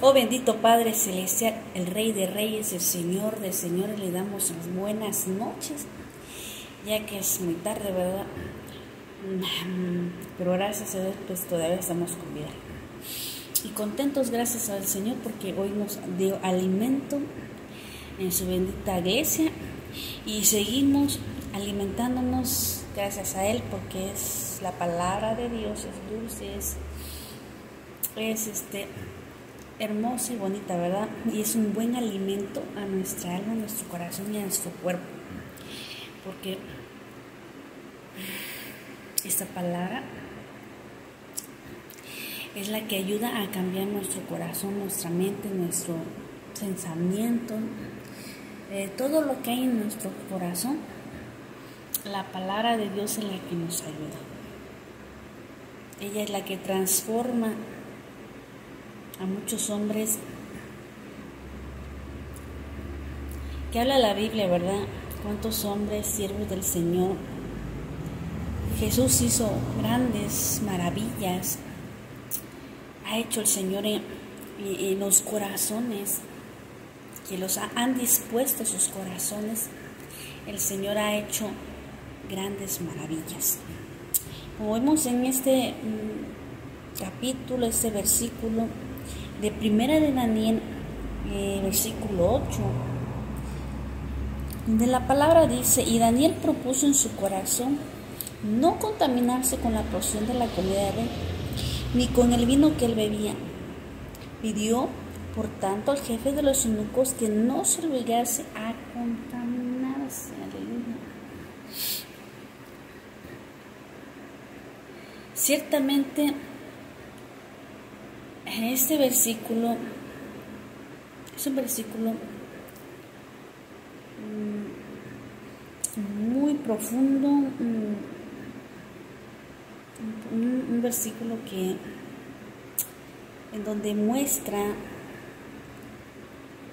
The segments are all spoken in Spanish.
Oh bendito Padre Celestial, el Rey de Reyes, el Señor de Señores, le damos las buenas noches, ya que es muy tarde, ¿verdad? Pero gracias a Dios, pues todavía estamos con vida. Y contentos gracias al Señor porque hoy nos dio alimento en su bendita iglesia y seguimos alimentándonos gracias a Él porque es la palabra de Dios, es dulce, es hermosa y bonita, ¿verdad? Y es un buen alimento a nuestra alma, a nuestro corazón y a nuestro cuerpo, porque esta palabra es la que ayuda a cambiar nuestro corazón, nuestra mente, nuestro pensamiento, todo lo que hay en nuestro corazón. La palabra de Dios es la que nos ayuda. Ella es la que transforma a muchos hombres. Que habla la Biblia, ¿verdad? Cuántos hombres, siervos del Señor. Jesús hizo grandes maravillas. Ha hecho el Señor en los corazones, que los han dispuesto sus corazones. El Señor ha hecho grandes maravillas. Como vemos en este capítulo, este versículo de Primera de Daniel, versículo 8, donde la palabra dice: y Daniel propuso en su corazón no contaminarse con la porción de la comida del rey, ni con el vino que él bebía. Pidió, por tanto, al jefe de los eunucos que no se obligase a contaminarse. Aleluya. Ciertamente, este versículo es un versículo muy profundo, un versículo que en donde muestra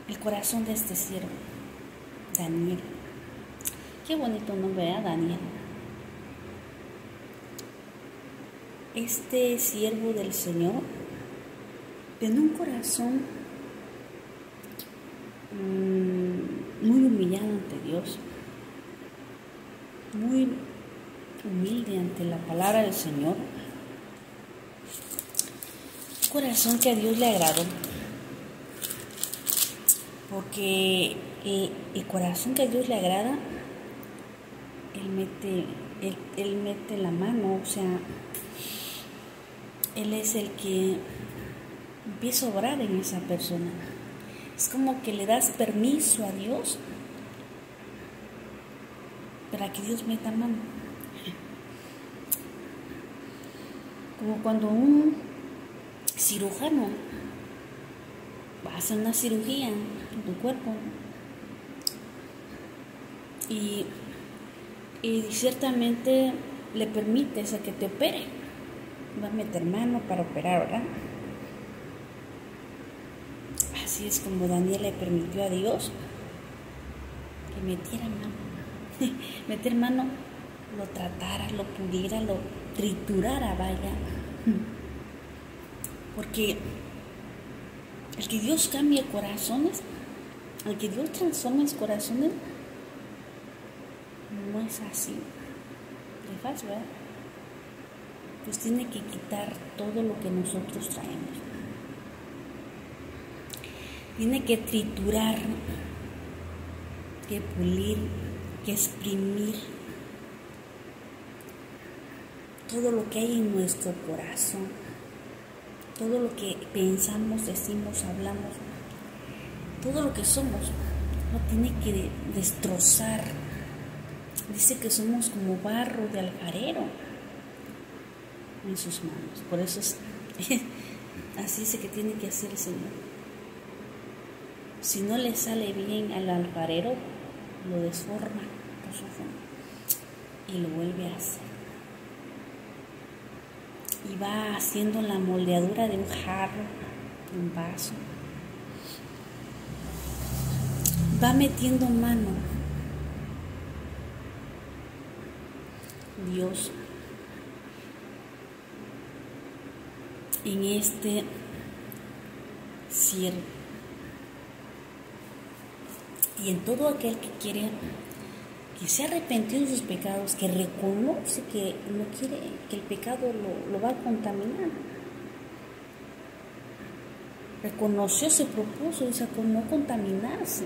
el corazón de este siervo, Daniel. Qué bonito nombre, ¿eh? Daniel. Este siervo del Señor tiene un corazón muy humillado ante Dios, muy humilde ante la palabra del Señor. Un corazón que a Dios le agradó, porque el corazón que a Dios le agrada, Él mete la mano, o sea, Él es el que empieza a obrar en esa persona. Es como que le das permiso a Dios para que Dios meta mano. Como cuando un cirujano va a hacer una cirugía en tu cuerpo y ciertamente le permites a que te opere, va a meter mano para operar, ¿verdad? Así es como Daniel le permitió a Dios que metiera mano, meter mano, lo tratara, lo pudiera, lo triturara, vaya, porque el que Dios cambie corazones, el que Dios transforme corazones, no es así de fácil, ¿verdad? Pues tiene que quitar todo lo que nosotros traemos, tiene que triturar, que pulir, que exprimir todo lo que hay en nuestro corazón, todo lo que pensamos, decimos, hablamos, todo lo que somos, lo tiene que destrozar. Dice que somos como barro de alfarero en sus manos. Por eso así dice que tiene que hacer el Señor. Si no le sale bien al alfarero, lo desforma por su forma y lo vuelve a hacer. Y va haciendo la moldeadura de un jarro, de un vaso. Va metiendo mano. Dios en este decir. Y en todo aquel que quiere, que se ha arrepentido de sus pecados, que reconoce que no quiere, que el pecado lo va a contaminar. Reconoció, se propuso, dice, con no contaminarse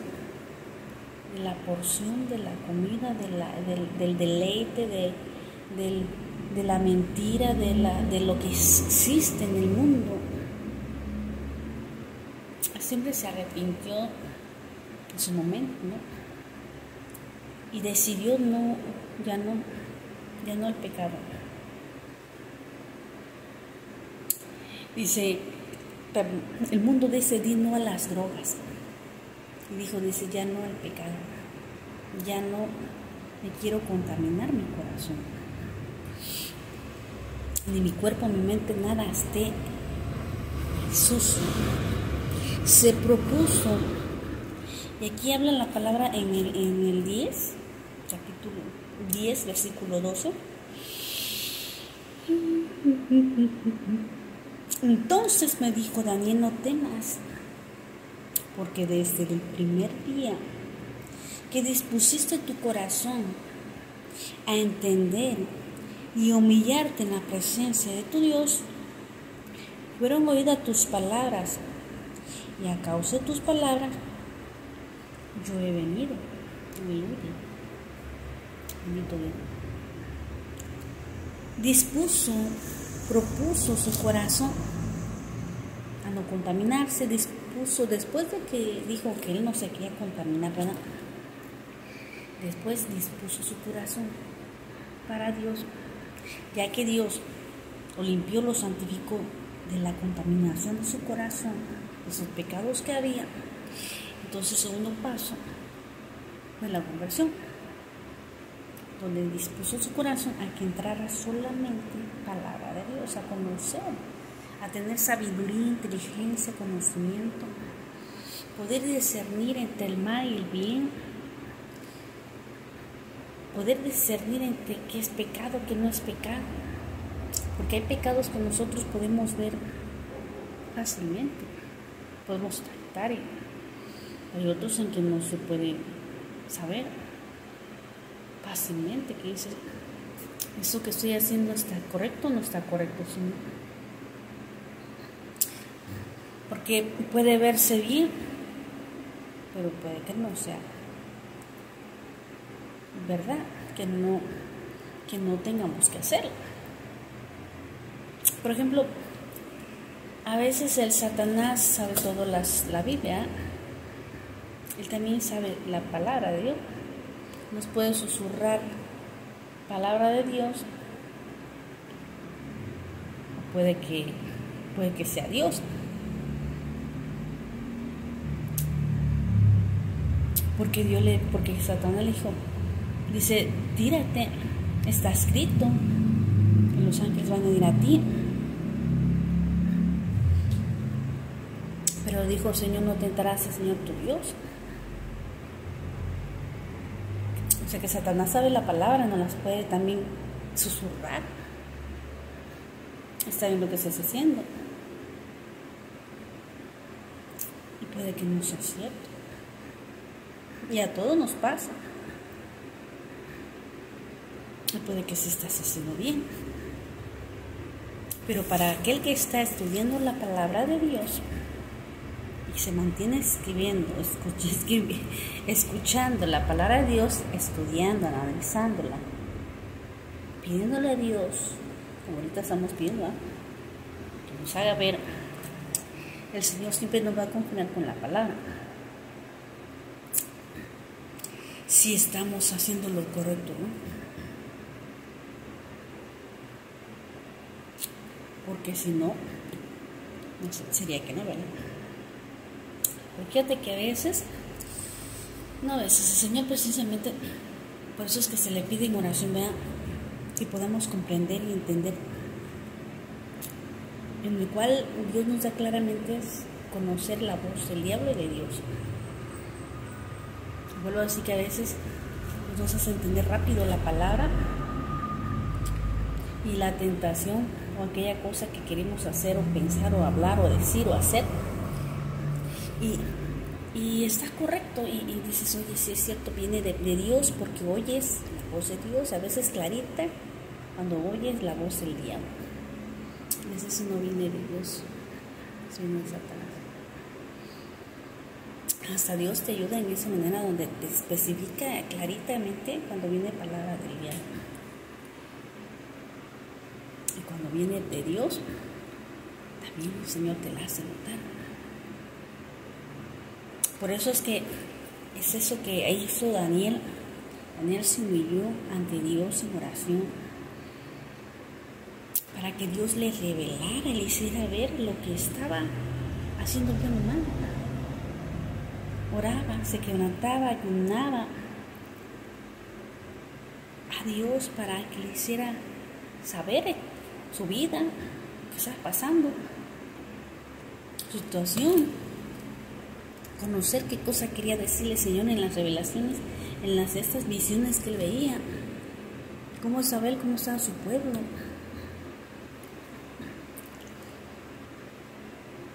de la porción, de la comida, del deleite, de la mentira, de lo que existe en el mundo. Siempre se arrepintió en su momento, ¿no? Y decidió ya no el pecado. Dice, el mundo decidió no a las drogas. Y dice, ya no al pecado. Ya no me quiero contaminar mi corazón. Ni mi cuerpo, mi mente, nada esté sucio. Se propuso, y aquí habla la palabra en el 10, capítulo 10, versículo 12. Entonces me dijo, Daniel, no temas, porque desde el primer día que dispusiste tu corazón a entender y humillarte en la presencia de tu Dios, fueron oídas tus palabras, y a causa de tus palabras yo he venido. Bendito Dios. Propuso su corazón a no contaminarse, dispuso, después de que dijo que él no se quería contaminar, ¿verdad? Después dispuso su corazón para Dios, ya que Dios lo limpió, lo santificó de la contaminación de su corazón, de sus pecados que había. Entonces, segundo paso fue la conversión, donde dispuso su corazón a que entrara solamente palabra de Dios, a conocer, a tener sabiduría, inteligencia, conocimiento, poder discernir entre el mal y el bien, poder discernir entre qué es pecado, qué no es pecado, porque hay pecados que nosotros podemos ver fácilmente, podemos tratar, y hay otros en que no se puede saber fácilmente, que dice, ¿eso que estoy haciendo está correcto o no está correcto? ¿Sí? Porque puede verse bien, pero puede que no sea verdad, que no tengamos que hacerlo. Por ejemplo, a veces el Satanás sabe todo la Biblia, él también sabe la palabra de Dios, nos puede susurrar palabra de Dios, puede que sea Dios, porque Satanás le dijo, dice, tírate, está escrito, que los ángeles van a ir a ti. Pero dijo, Señor, no tentarás al Señor tu Dios. O sea que Satanás sabe la palabra, no las puede también susurrar. Está bien lo que estás haciendo. Y puede que no sea cierto. Y a todos nos pasa. Y puede que se estás haciendo bien. Pero para aquel que está estudiando la palabra de Dios y se mantiene escuchando la palabra de Dios, estudiando, analizándola, pidiéndole a Dios, como ahorita estamos pidiendo, que nos haga ver, el Señor siempre nos va a confiar con la palabra. Si estamos haciendo lo correcto, ¿no? Porque si no, no sé, sería que no, ¿verdad? Porque fíjate que a veces el Señor precisamente, por eso es que se le pide en oración, ¿verdad? Que podamos comprender y entender, en el cual Dios nos da claramente es conocer la voz del diablo y de Dios. Vuelvo a decir que a veces nos hace entender rápido la palabra y la tentación o aquella cosa que queremos hacer o pensar o hablar o decir o hacer Y está correcto, y dices, oye, sí es cierto, viene de Dios, porque oyes la voz de Dios, a veces clarita, cuando oyes la voz del diablo. A veces eso no viene de Dios, eso viene de Satanás. Hasta Dios te ayuda en esa manera donde te especifica claritamente cuando viene palabra del diablo. Y cuando viene de Dios, también el Señor te la hace notar. Por eso es eso que hizo Daniel. Daniel se humilló ante Dios en oración para que Dios le revelara y le hiciera ver lo que estaba haciendo bien o mal. Oraba, se quebrantaba, ayunaba a Dios para que le hiciera saber su vida, qué estaba pasando, su situación. Conocer qué cosa quería decirle el Señor en las revelaciones, en estas visiones que él veía. Cómo saber cómo estaba su pueblo.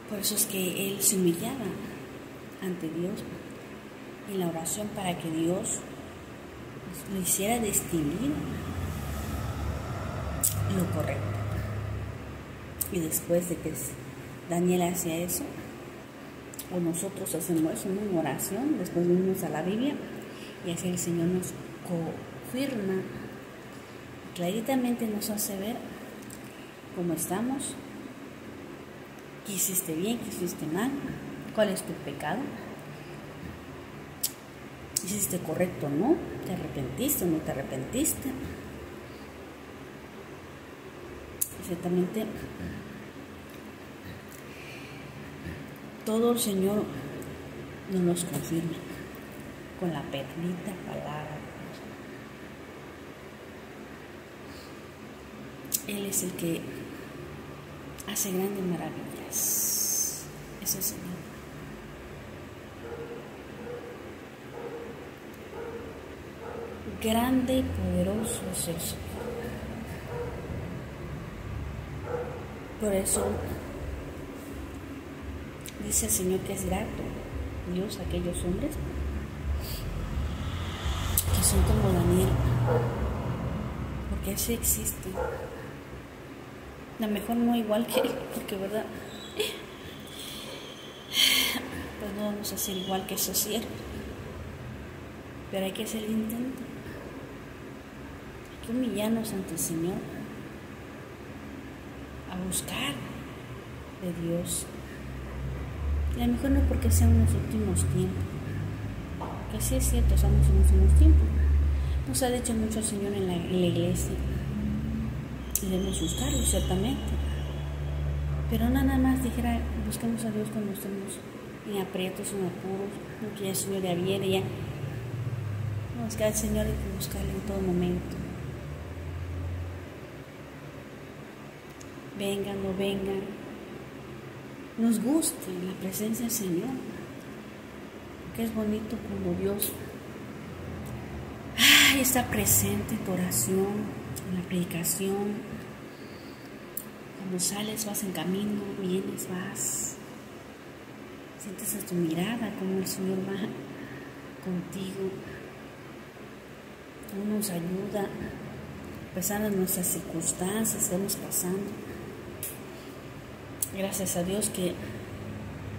Por eso es que él se humillaba ante Dios en la oración para que Dios lo hiciera distinguir lo correcto. Y después de que Daniel hacía eso, o nosotros hacemos eso, ¿no? En oración, después venimos a la Biblia y así el Señor nos confirma, claritamente nos hace ver cómo estamos, qué hiciste bien, qué hiciste mal, cuál es tu pecado, hiciste correcto o no, te arrepentiste o no te arrepentiste. Ciertamente todo el Señor nos los confirma con la bendita palabra. Él es el que hace grandes maravillas. Es el Señor. Grande y poderoso es el Señor. Por eso dice el Señor que es grato Dios a aquellos hombres que son como Daniel, porque ese existe. A lo mejor no igual que él, porque verdad, pues no vamos a ser igual que esos siervos, pero hay que hacer el intento, hay que humillarnos ante el Señor, a buscar de Dios. Y a lo mejor no porque sean en los últimos tiempos, que sí es cierto, estamos en los últimos tiempos. Nos ha dicho mucho el Señor en la iglesia y debemos buscarlo, ciertamente. Pero nada más dijera, busquemos a Dios cuando estemos en aprietos, en apuros, no que el Señor ya viene, ya. No, buscar al Señor hay que buscarle en todo momento. Vengan, no vengan, nos guste la presencia del Señor, porque es bonito cuando Dios está presente en tu oración, en la predicación. Cuando sales, vas en camino, vienes, vas, sientes a tu mirada como el Señor va contigo, cómo nos ayuda a pesar de nuestras circunstancias que estamos pasando. Gracias a Dios que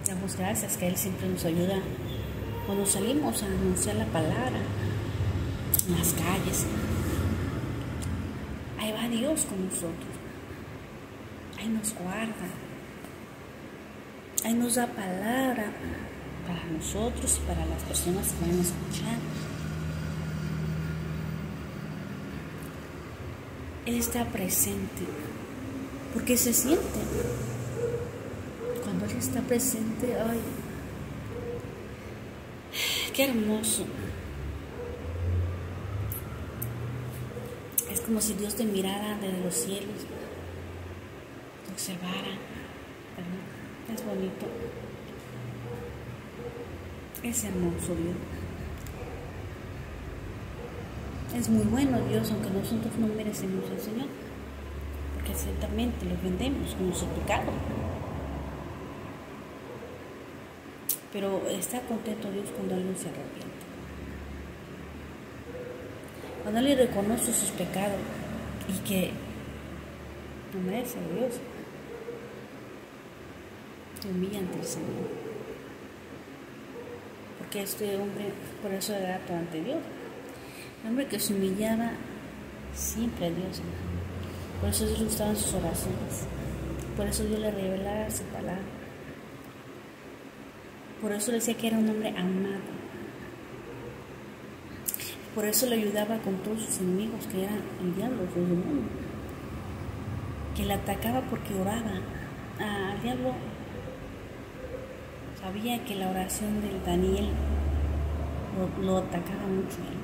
damos gracias que Él siempre nos ayuda cuando salimos a anunciar la palabra en las calles. Ahí va Dios con nosotros, ahí nos guarda, ahí nos da palabra para nosotros y para las personas que van a escuchar. Él está presente porque se siente. Cuando Él está presente, ay, qué hermoso. Es como si Dios te mirara desde los cielos, te observara, ¿verdad? Es bonito. Es hermoso Dios. Es muy bueno Dios, aunque nosotros no merecemos al Señor, porque ciertamente lo ofendemos con nuestro pecado. Pero está contento Dios cuando alguien se arrepiente. Cuando alguien reconoce sus pecados y que no merece a Dios, se humilla ante el Señor. Porque este hombre, por eso era grato ante Dios. El hombre que se humillaba siempre a Dios. Por eso Dios le gustaba en sus oraciones. Por eso Dios le revelaba su palabra. Por eso le decía que era un hombre amado. Por eso le ayudaba con todos sus enemigos, que eran el diablo, los demonios. Que le atacaba porque oraba. Al diablo sabía que la oración del Daniel lo atacaba mucho a él.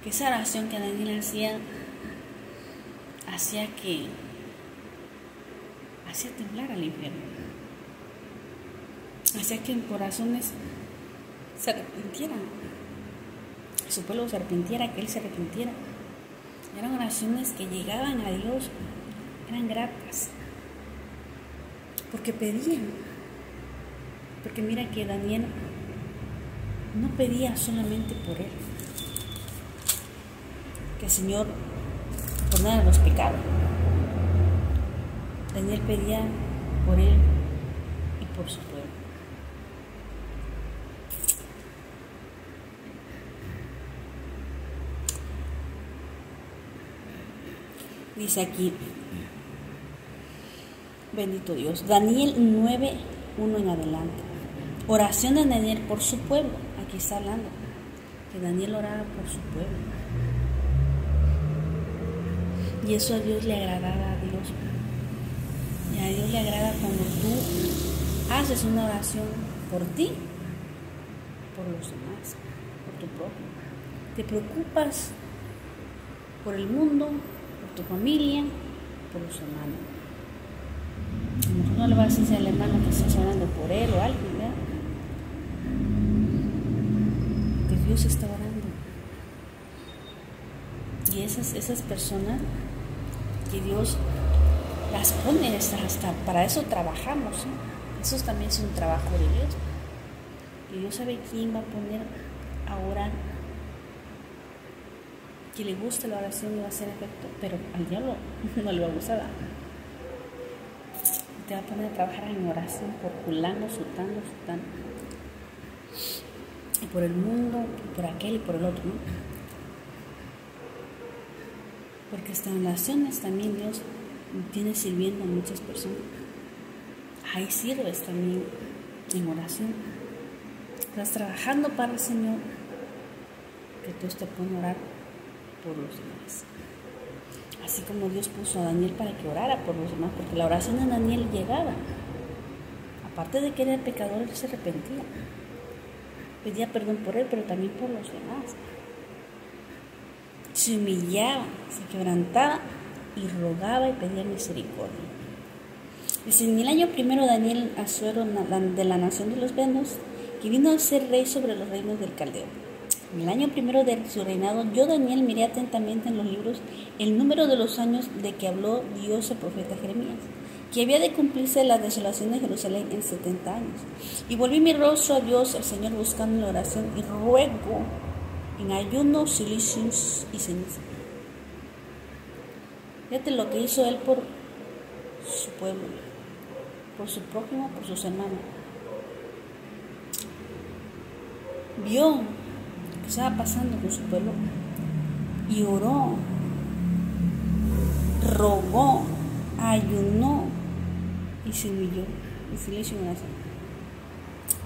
Que esa oración que Daniel hacía temblar al infierno. Hacía que en corazones se arrepintieran. Su pueblo se arrepintiera, que él se arrepintiera. Eran oraciones que llegaban a Dios, eran gratas. Porque pedían. Porque mira que Daniel no pedía solamente por él. Que el Señor perdonara los pecados. Daniel pedía por él y por su pueblo. Dice aquí, bendito Dios, Daniel 9:1 en adelante. Oración de Daniel por su pueblo. Aquí está hablando que Daniel oraba por su pueblo. Y eso a Dios le agradaba a Dios. Y a Dios le agrada cuando tú haces una oración por ti, por los demás, por tu prójimo. Te preocupas por el mundo, por tu familia, por los hermanos. A lo mejor no le vas a decir al hermano que estás orando por él o algo, ¿verdad? Que Dios está orando. Y esas personas que Dios las pone hasta para eso trabajamos, ¿sí? Eso también es un trabajo de Dios. Y Dios sabe quién va a poner a orar, que le guste la oración y va a hacer efecto, pero al diablo no le va a gustar. Te va a poner a trabajar en oración por fulano, sutano. Y por el mundo, y por aquel y por el otro, ¿no? Porque hasta en oraciones también Dios tiene sirviendo a muchas personas. Ahí sirves también en oración. Estás trabajando para el Señor, que Dios te pone a orar por los demás. Así como Dios puso a Daniel para que orara por los demás, porque la oración de Daniel llegaba. Aparte de que era pecador, él se arrepentía. Pedía perdón por él, pero también por los demás. Se humillaba, se quebrantaba y rogaba y pedía misericordia. Dice, en el año primero Daniel Asuero de la nación de los Vendos, que vino a ser rey sobre los reinos del Caldeo. En el año primero de su reinado, yo Daniel miré atentamente en los libros el número de los años de que habló Dios el profeta Jeremías, que había de cumplirse la desolación de Jerusalén en 70 años. Y volví mi rostro a Dios, al Señor, buscando en la oración y ruego en ayuno, silicios y ceniza. Fíjate lo que hizo él por su pueblo, por su prójimo, por sus hermanos. Vio lo que estaba pasando con su pueblo y oró, rogó, ayunó y se humilló y silencio en oración.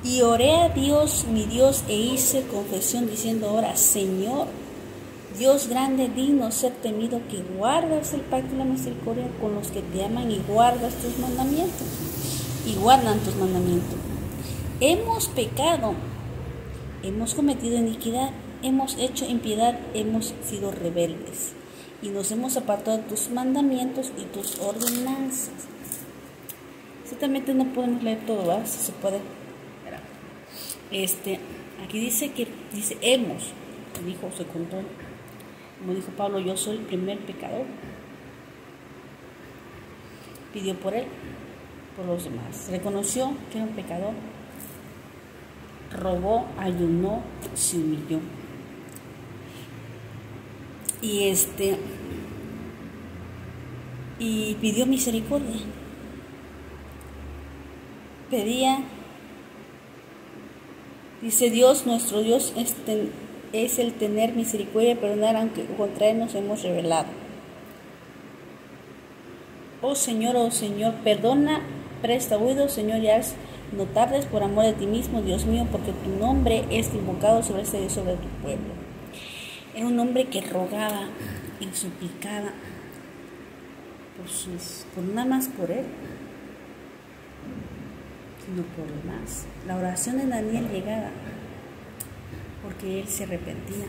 Y oré a Dios, mi Dios, e hice confesión diciendo ahora, Señor, Dios grande, digno ser temido, que guardas el pacto y la misericordia con los que te aman y guardas tus mandamientos. Y guardan tus mandamientos. Hemos pecado, hemos cometido iniquidad, hemos hecho impiedad, hemos sido rebeldes. Y nos hemos apartado de tus mandamientos y tus ordenanzas. Ciertamente no podemos leer todo, ¿verdad? Si se puede. Aquí dice hemos, dijo, se contó, como dijo Pablo, yo soy el primer pecador. Pidió por él. por los demás. Reconoció que era un pecador, robó, ayunó, se humilló. Y pidió misericordia. Pedía, dice: Dios, nuestro Dios es el tener misericordia y perdonar, aunque contra Él nos hemos rebelado. Oh Señor, perdona, presta oído, Señor, y haz no tardes por amor de ti mismo, Dios mío, porque tu nombre es invocado sobre tu pueblo. Era un hombre que rogaba y suplicaba por nada más por él, sino por los demás. La oración de Daniel llegaba porque él se arrepentía,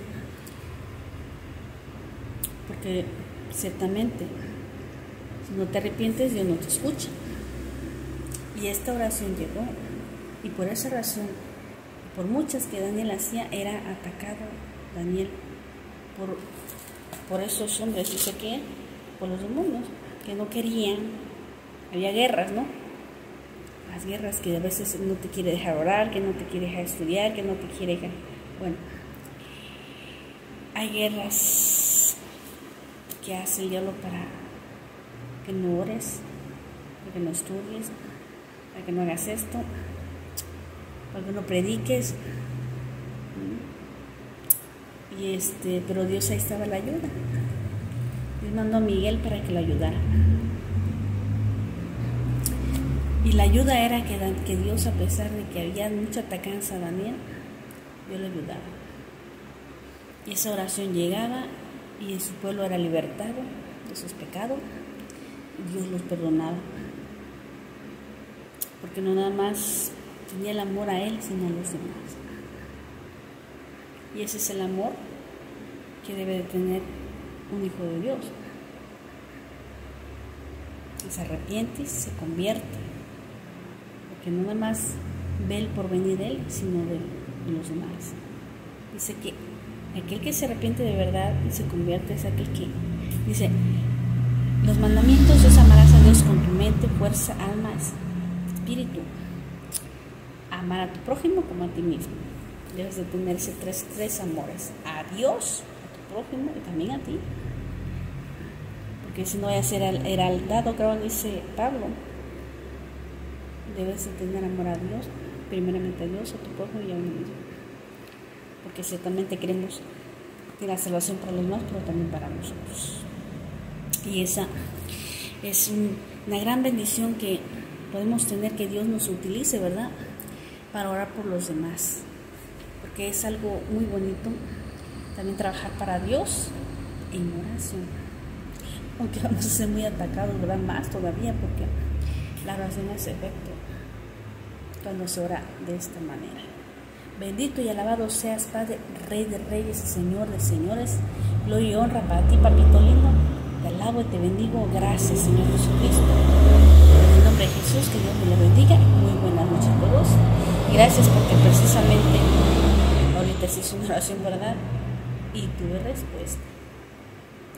porque ciertamente si no te arrepientes, Dios no te escucha. Y esta oración llegó, y por esa razón, por muchas que Daniel hacía, era atacado Daniel por esos hombres, dice que por los demonios, que no querían. Había guerras, ¿no? Las guerras que a veces no te quiere dejar orar, que no te quiere dejar estudiar, que no te quiere dejar... Bueno, hay guerras que hace el diablo para que no ores, para que no estudies, para que no hagas esto, para que no prediques. Pero Dios, ahí estaba la ayuda. Dios mandó a Miguel para que lo ayudara. Y la ayuda era que Dios, a pesar de que había mucha atacanza a Daniel, Dios le ayudaba. Y esa oración llegaba y su pueblo era libertado de sus pecados. Dios los perdonaba, porque no nada más tenía el amor a él, sino a los demás. Y ese es el amor que debe de tener un hijo de Dios, que se arrepiente y se convierte, porque no nada más ve el porvenir de él, sino de los demás. Dice que aquel que se arrepiente de verdad y se convierte es aquel que, dice, los mandamientos es: amarás a Dios con tu mente, fuerza, alma, espíritu. Amar a tu prójimo como a ti mismo. Debes de tener ese tres amores: a Dios, a tu prójimo y también a ti. Porque si no vaya a ser heraldado, creo que dice Pablo, debes de tener amor a Dios, primeramente a Dios, a tu prójimo y a uno mismo. Porque ciertamente queremos que la salvación para los demás, pero también para nosotros. Y esa es una gran bendición que podemos tener, que Dios nos utilice, ¿verdad?, para orar por los demás, porque es algo muy bonito también trabajar para Dios en oración, aunque vamos a ser muy atacados, ¿verdad?, más todavía, porque la oración hace efecto cuando se ora de esta manera. Bendito y alabado seas, Padre, Rey de reyes y Señor de señores. Gloria y honra para ti, papito lindo. Te alabo y te bendigo. Gracias, Señor Jesucristo. En el nombre de Jesús, que Dios me lo bendiga. Muy buenas noches a todos. Gracias, porque precisamente ahorita se hizo una oración, ¿verdad?, y tuve respuesta.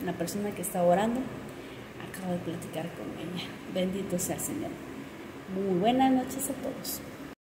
La persona que estaba orando, acabo de platicar con ella. Bendito sea el Señor. Muy buenas noches a todos.